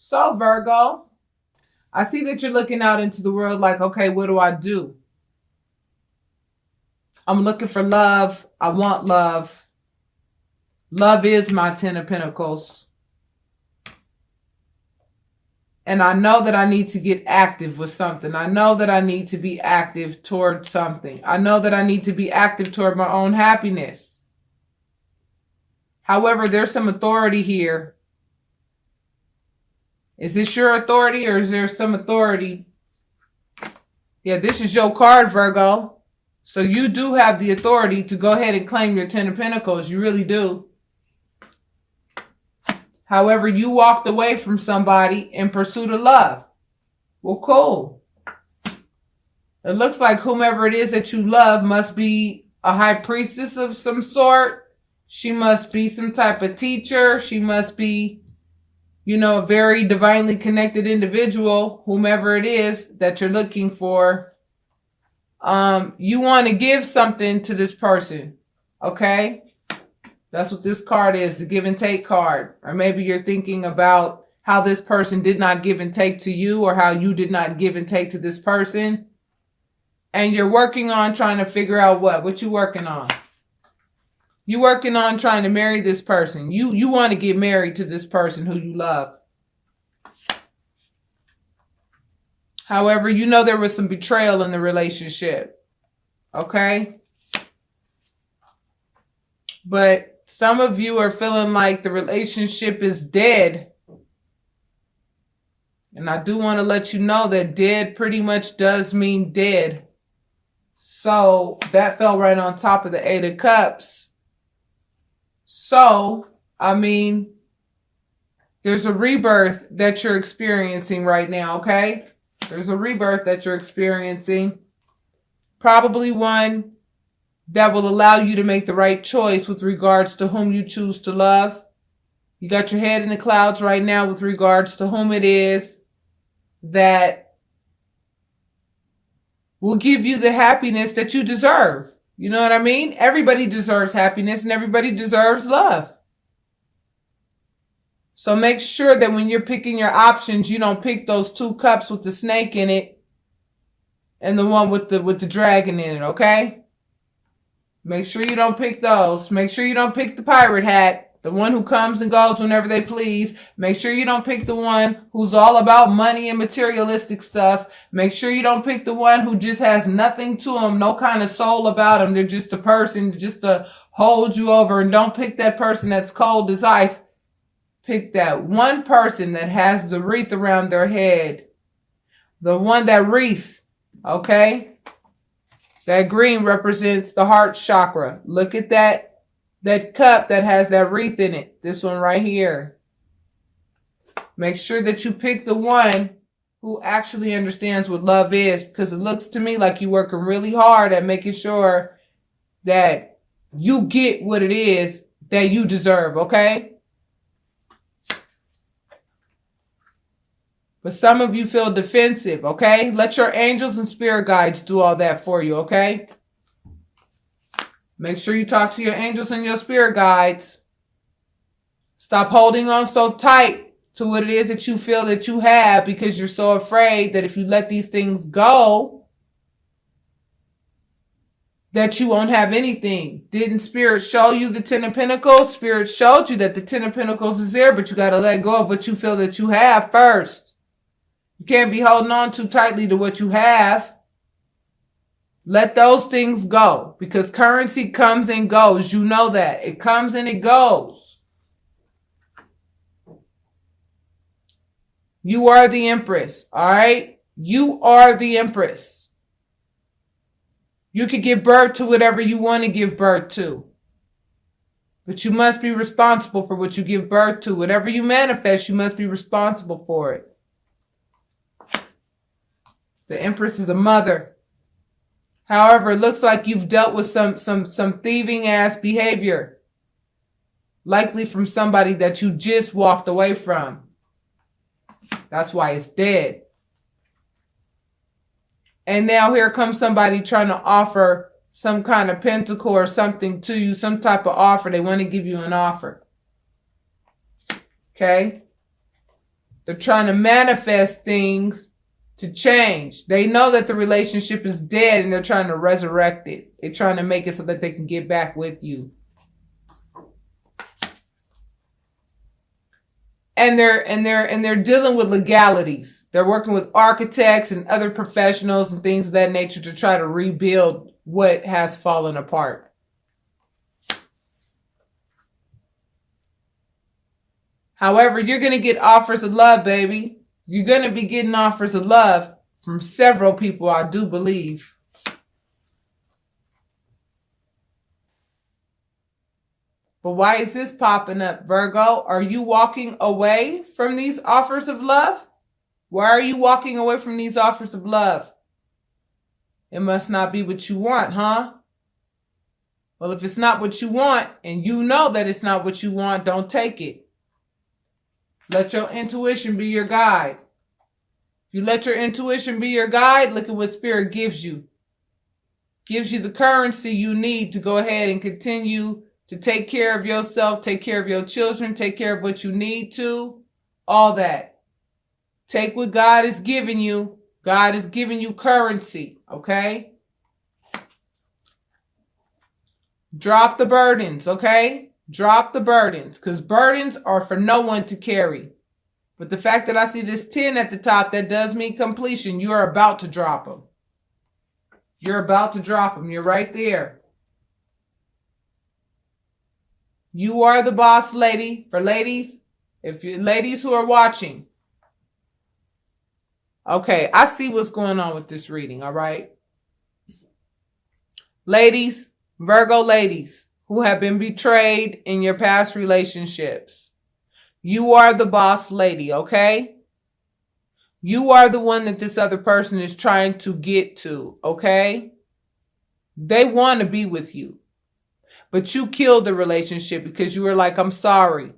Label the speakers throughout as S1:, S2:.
S1: So, Virgo, I see that you're looking out into the world like, okay, what do I do? I'm looking for love. I want love. Love is my 10 of Pentacles. And I know that I need to get active with something. I know that I need to be active toward something. I know that I need to be active toward my own happiness. However, there's some authority here. Is this your authority or is there some authority? Yeah, this is your card, Virgo. So you do have the authority to go ahead and claim your 10 of Pentacles. You really do. However, you walked away from somebody in pursuit of love. Well, cool. It looks like whomever it is that you love must be a high priestess of some sort. She must be some type of teacher. She must be, you know, a very divinely connected individual, whomever it is that you're looking for. You want to give something to this person, okay? That's what this card is, the give and take card. Or maybe you're thinking about how this person did not give and take to you or how you did not give and take to this person. And you're working on trying to figure out what you working on. You working on trying to marry this person. You want to get married to this person who you love. However, you know there was some betrayal in the relationship. Okay? But some of you are feeling like the relationship is dead. And I do want to let you know that dead pretty much does mean dead. So that fell right on top of the 8 of Cups. So, I mean, there's a rebirth that you're experiencing right now, okay? There's a rebirth that you're experiencing. Probably one that will allow you to make the right choice with regards to whom you choose to love. You got your head in the clouds right now with regards to whom it is that will give you the happiness that you deserve. You know what I mean? Everybody deserves happiness and everybody deserves love. So make sure that when you're picking your options, you don't pick those 2 cups with the snake in it and the one with the dragon in it, okay? Make sure you don't pick those. Make sure you don't pick the pirate hat, the one who comes and goes whenever they please. Make sure you don't pick the one who's all about money and materialistic stuff. Make sure you don't pick the one who just has nothing to them, no kind of soul about them. They're just a person just to hold you over. And don't pick that person that's cold as ice. Pick that one person that has the wreath around their head. The one that wreath, okay? That green represents the heart chakra. Look at that cup that has that wreath in it. This one right here. Make sure that you pick the one who actually understands what love is, because it looks to me like you're working really hard at making sure that you get what it is that you deserve, okay? But some of you feel defensive, okay? Let your angels and spirit guides do all that for you, okay? Make sure you talk to your angels and your spirit guides. Stop holding on so tight to what it is that you feel that you have, because you're so afraid that if you let these things go, that you won't have anything. Didn't Spirit show you the 10 of Pentacles? Spirit showed you that the 10 of Pentacles is there, but you got to let go of what you feel that you have first. You can't be holding on too tightly to what you have. Let those things go, because currency comes and goes. You know that. It comes and it goes. You are the Empress, all right? You are the Empress. You can give birth to whatever you want to give birth to. But you must be responsible for what you give birth to. Whatever you manifest, you must be responsible for it. The Empress is a mother. However, it looks like you've dealt with some thieving ass behavior. Likely from somebody that you just walked away from. That's why it's dead. And now here comes somebody trying to offer some kind of pentacle or something to you, some type of offer. They want to give you an offer. Okay? They're trying to manifest things to change. They know that the relationship is dead and they're trying to resurrect it. They're trying to make it so that they can get back with you. And they're dealing with legalities. They're working with architects and other professionals and things of that nature to try to rebuild what has fallen apart. However, you're going to get offers of love, baby. You're going to be getting offers of love from several people, I do believe. But why is this popping up, Virgo? Are you walking away from these offers of love? Why are you walking away from these offers of love? It must not be what you want, huh? Well, if it's not what you want, and you know that it's not what you want, don't take it. Let your intuition be your guide. If you let your intuition be your guide, look at what Spirit gives you. Gives you the currency you need to go ahead and continue to take care of yourself, take care of your children, take care of what you need to, all that. Take what God has given you. God is giving you currency, okay? Drop the burdens, okay? Drop the burdens, because burdens are for no one to carry. But the fact that I see this 10 at the top, that does mean completion. You are about to drop them. You're about to drop them. You're right there. You are the boss lady. For ladies, if you ladies who are watching. Okay, I see what's going on with this reading, all right? Ladies, Virgo ladies who have been betrayed in your past relationships. You are the boss lady, okay? You are the one that this other person is trying to get to, okay? They want to be with you. But you killed the relationship because you were like, I'm sorry.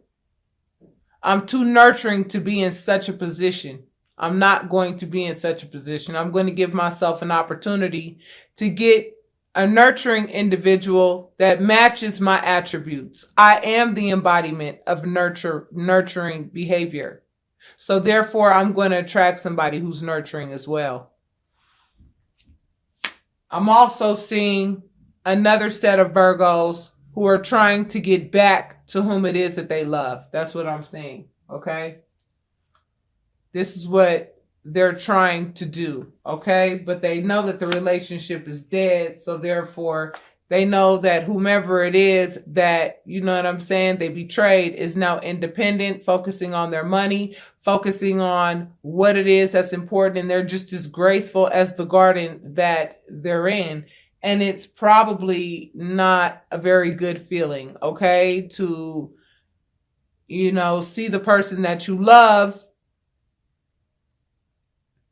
S1: I'm too nurturing to be in such a position. I'm not going to be in such a position. I'm going to give myself an opportunity to get a nurturing individual that matches my attributes. I am the embodiment of nurturing behavior. So therefore, I'm going to attract somebody who's nurturing as well. I'm also seeing another set of Virgos who are trying to get back to whom it is that they love. That's what I'm seeing, okay? This is what they're trying to do, okay? But they know that the relationship is dead, so therefore they know that whomever it is that, you know what I'm saying, they betrayed is now independent, focusing on their money, focusing on what it is that's important, and they're just as graceful as the garden that they're in. And it's probably not a very good feeling, okay? To, you know, see the person that you love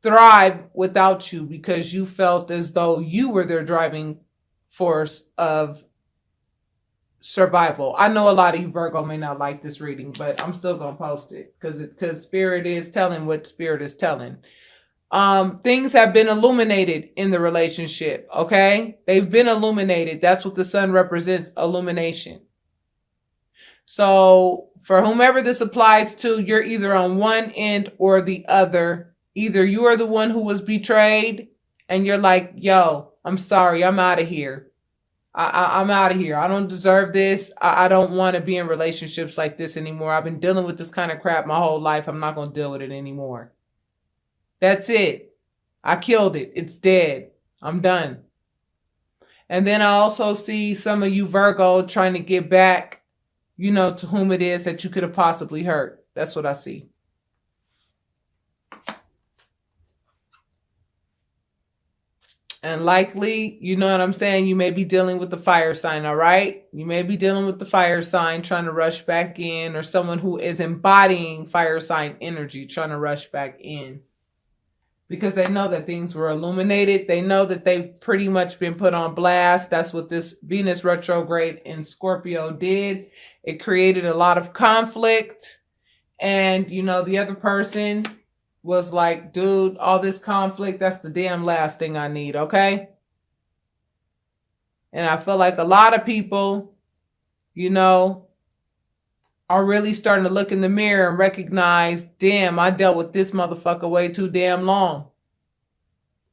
S1: thrive without you because you felt as though you were their driving force of survival. I know a lot of you Virgo may not like this reading, but I'm still going to post it because Spirit is telling what Spirit is telling. Things have been illuminated in the relationship, okay? They've been illuminated. That's what the sun represents, illumination. So for whomever this applies to, you're either on one end or the other. Either you are the one who was betrayed and you're like, yo, I'm sorry, I'm out of here. I'm out of here. I don't deserve this. I don't want to be in relationships like this anymore. I've been dealing with this kind of crap my whole life. I'm not going to deal with it anymore. That's it. I killed it. It's dead. I'm done. And then I also see some of you Virgo trying to get back, you know, to whom it is that you could have possibly hurt. That's what I see. And likely, you know what I'm saying, you may be dealing with the fire sign, all right? You may be dealing with the fire sign trying to rush back in, or someone who is embodying fire sign energy trying to rush back in. Because they know that things were illuminated. They know that they've pretty much been put on blast. That's what this Venus retrograde in Scorpio did. It created a lot of conflict. And, you know, the other person was like, dude, all this conflict, that's the damn last thing I need, okay? And I feel like a lot of people, you know, are really starting to look in the mirror and recognize, damn, I dealt with this motherfucker way too damn long.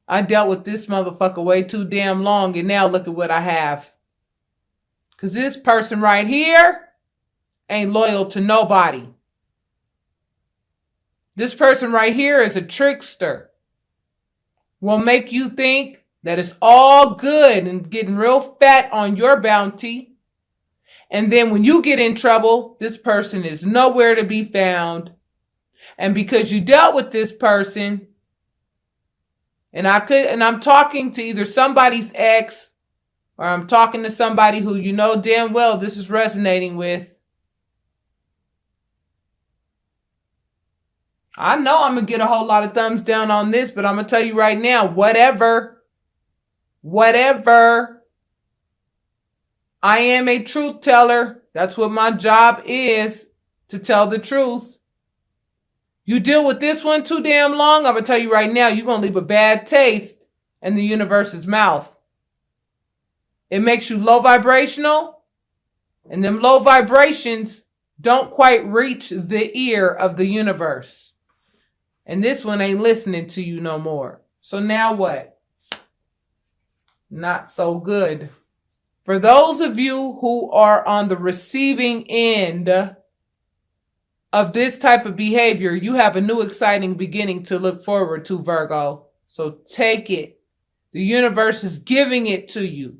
S1: I dealt with this motherfucker way too damn long, and now look at what I have. Because this person right here ain't loyal to nobody. This person right here is a trickster. Will make you think that it's all good and getting real fat on your bounty. And then when you get in trouble, this person is nowhere to be found. And because you dealt with this person, and I'm talking to either somebody's ex, or I'm talking to somebody who you know damn well this is resonating with. I know I'm going to get a whole lot of thumbs down on this, but I'm going to tell you right now, whatever. I am a truth teller. That's what my job is, to tell the truth. You deal with this one too damn long, I'm going to tell you right now, you're going to leave a bad taste in the universe's mouth. It makes you low vibrational, and them low vibrations don't quite reach the ear of the universe. And this one ain't listening to you no more. So now what? Not so good. For those of you who are on the receiving end of this type of behavior, you have a new exciting beginning to look forward to, Virgo. So take it. The universe is giving it to you.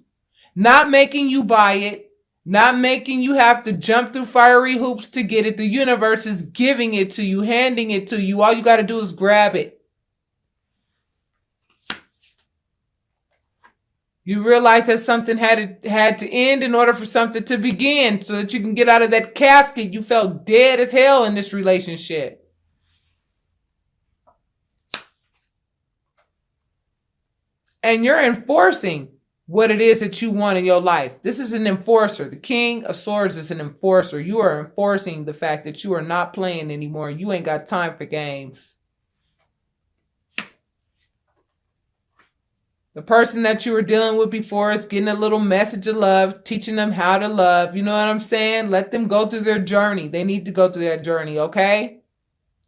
S1: Not making you buy it. Not making you have to jump through fiery hoops to get it. The universe is giving it to you, handing it to you. All you got to do is grab it. You realize that something had to end in order for something to begin, so that you can get out of that casket. You felt dead as hell in this relationship. And you're enforcing what it is that you want in your life. This is an enforcer. The King of Swords is an enforcer. You are enforcing the fact that you are not playing anymore. You ain't got time for games. The person that you were dealing with before is getting a little message of love, teaching them how to love. You know what I'm saying? Let them go through their journey. They need to go through that journey, okay?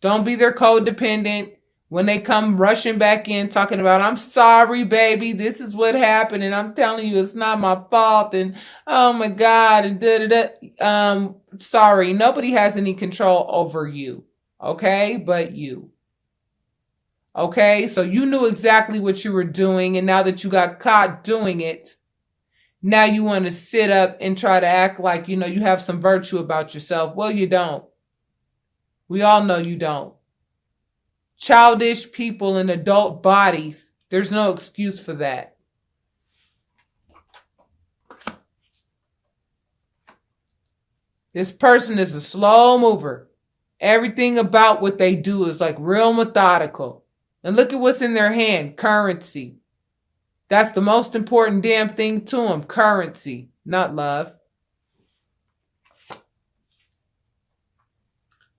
S1: Don't be their codependent. When they come rushing back in talking about, I'm sorry, baby, this is what happened, and I'm telling you it's not my fault, and oh my God, and da-da-da. Sorry, nobody has any control over you, okay, but you. Okay, so you knew exactly what you were doing, and now that you got caught doing it, now you want to sit up and try to act like, you know, you have some virtue about yourself. Well, you don't. We all know you don't. Childish people in adult bodies, there's no excuse for that. This person is a slow mover. Everything about what they do is like real methodical. And look at what's in their hand, currency. That's the most important damn thing to them, currency, not love.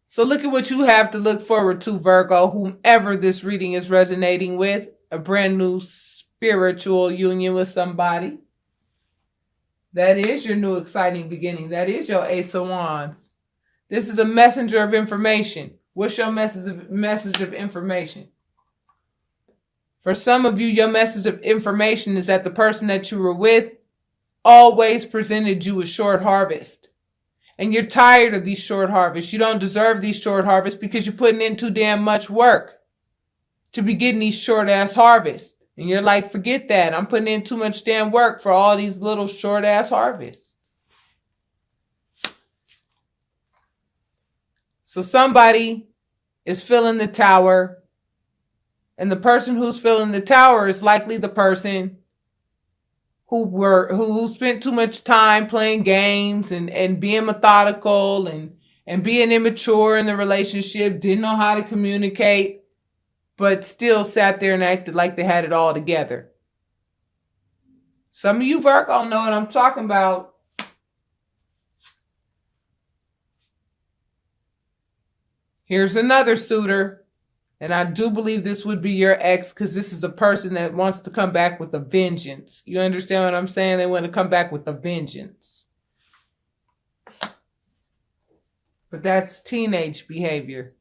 S1: So look at what you have to look forward to, Virgo, whomever this reading is resonating with. A brand new spiritual union with somebody. That is your new exciting beginning. That is your Ace of Wands. This is a messenger of information. What's your message of information? For some of you, your message of information is that the person that you were with always presented you a short harvest. And you're tired of these short harvests. You don't deserve these short harvests because you're putting in too damn much work to be getting these short ass harvests. And you're like, forget that. I'm putting in too much damn work for all these little short ass harvests. So somebody is filling the tower. And the person who's filling the tower is likely the person who spent too much time playing games and being methodical and being immature in the relationship, didn't know how to communicate, but still sat there and acted like they had it all together. Some of you Virgo know what I'm talking about. Here's another suitor. And I do believe this would be your ex, because this is a person that wants to come back with a vengeance. You understand what I'm saying? They want to come back with a vengeance. But that's teenage behavior.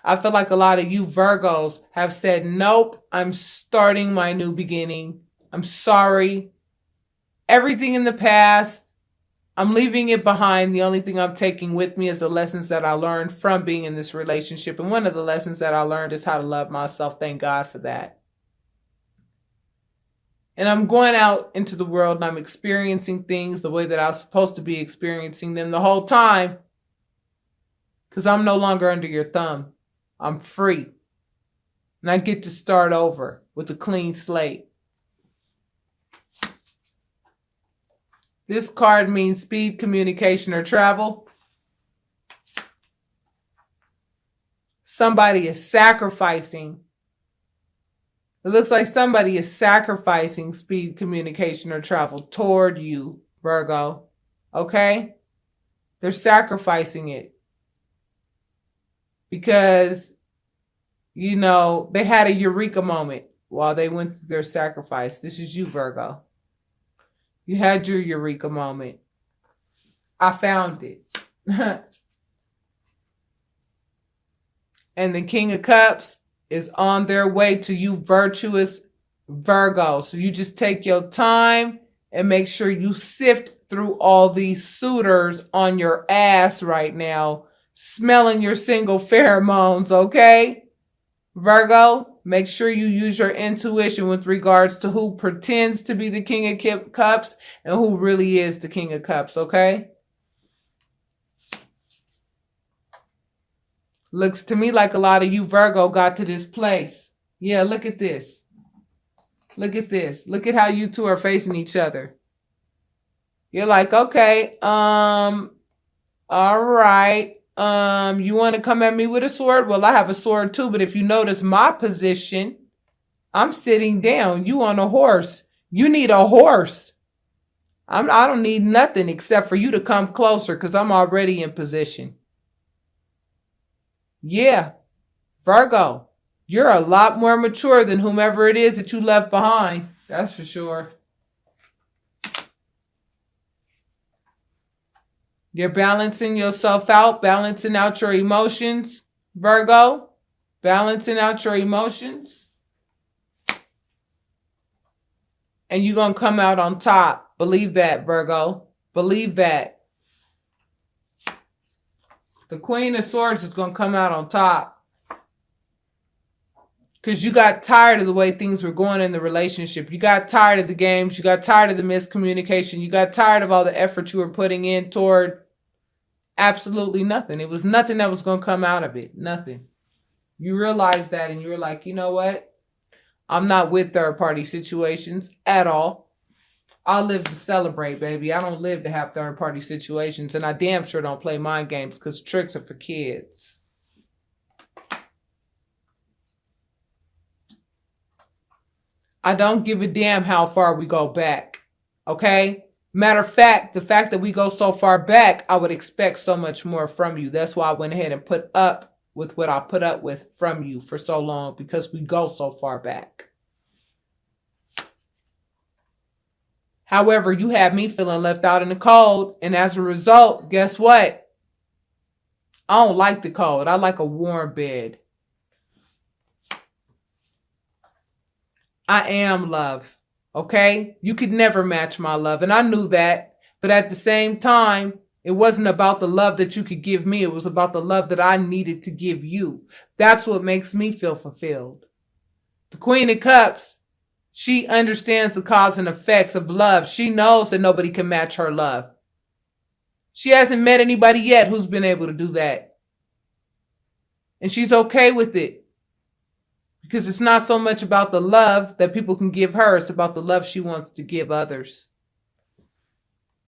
S1: I feel like a lot of you Virgos have said, nope, I'm starting my new beginning. I'm sorry. Everything in the past, I'm leaving it behind. The only thing I'm taking with me is the lessons that I learned from being in this relationship. And one of the lessons that I learned is how to love myself. Thank God for that. And I'm going out into the world and I'm experiencing things the way that I was supposed to be experiencing them the whole time. Because I'm no longer under your thumb. I'm free. And I get to start over with a clean slate. This card means speed, communication, or travel. Somebody is sacrificing. It looks like somebody is sacrificing speed, communication, or travel toward you, Virgo. Okay? They're sacrificing it. Because, you know, they had a eureka moment while they went through their sacrifice. This is you, Virgo. You had your eureka moment. I found it. And the King of Cups is on their way to you, virtuous Virgo. So you just take your time and make sure you sift through all these suitors on your ass right now, smelling your single pheromones, okay? Virgo, make sure you use your intuition with regards to who pretends to be the King of Cups and who really is the King of Cups, okay? Looks to me like a lot of you Virgo got to this place. Yeah, look at this. Look at this. Look at how you two are facing each other. You're like, okay, all right. You want to come at me with a sword? Well, I have a sword too, but if you notice my position, I'm sitting down. You on a horse. You need a horse. I don't need nothing except for you to come closer because I'm already in position. Yeah, Virgo, you're a lot more mature than whomever it is that you left behind. That's for sure. You're balancing yourself out, balancing out your emotions, Virgo. Balancing out your emotions. And you're going to come out on top. Believe that, Virgo. Believe that. The Queen of Swords is going to come out on top. Because you got tired of the way things were going in the relationship. You got tired of the games. You got tired of the miscommunication. You got tired of all the effort you were putting in toward absolutely nothing. It was nothing that was going to come out of it. Nothing. You realized that and you were like, you know what? I'm not with third-party situations at all. I live to celebrate, baby. I don't live to have third-party situations. And I damn sure don't play mind games because tricks are for kids. I don't give a damn how far we go back. Okay? Matter of fact, the fact that we go so far back, I would expect so much more from you. That's why I went ahead and put up with what I put up with from you for so long, because we go so far back. However, you have me feeling left out in the cold, and as a result, guess what? I don't like the cold. I like a warm bed. I am love, okay? You could never match my love, and I knew that. But at the same time, it wasn't about the love that you could give me. It was about the love that I needed to give you. That's what makes me feel fulfilled. The Queen of Cups, she understands the cause and effects of love. She knows that nobody can match her love. She hasn't met anybody yet who's been able to do that. And she's okay with it. Because it's not so much about the love that people can give her. It's about the love she wants to give others.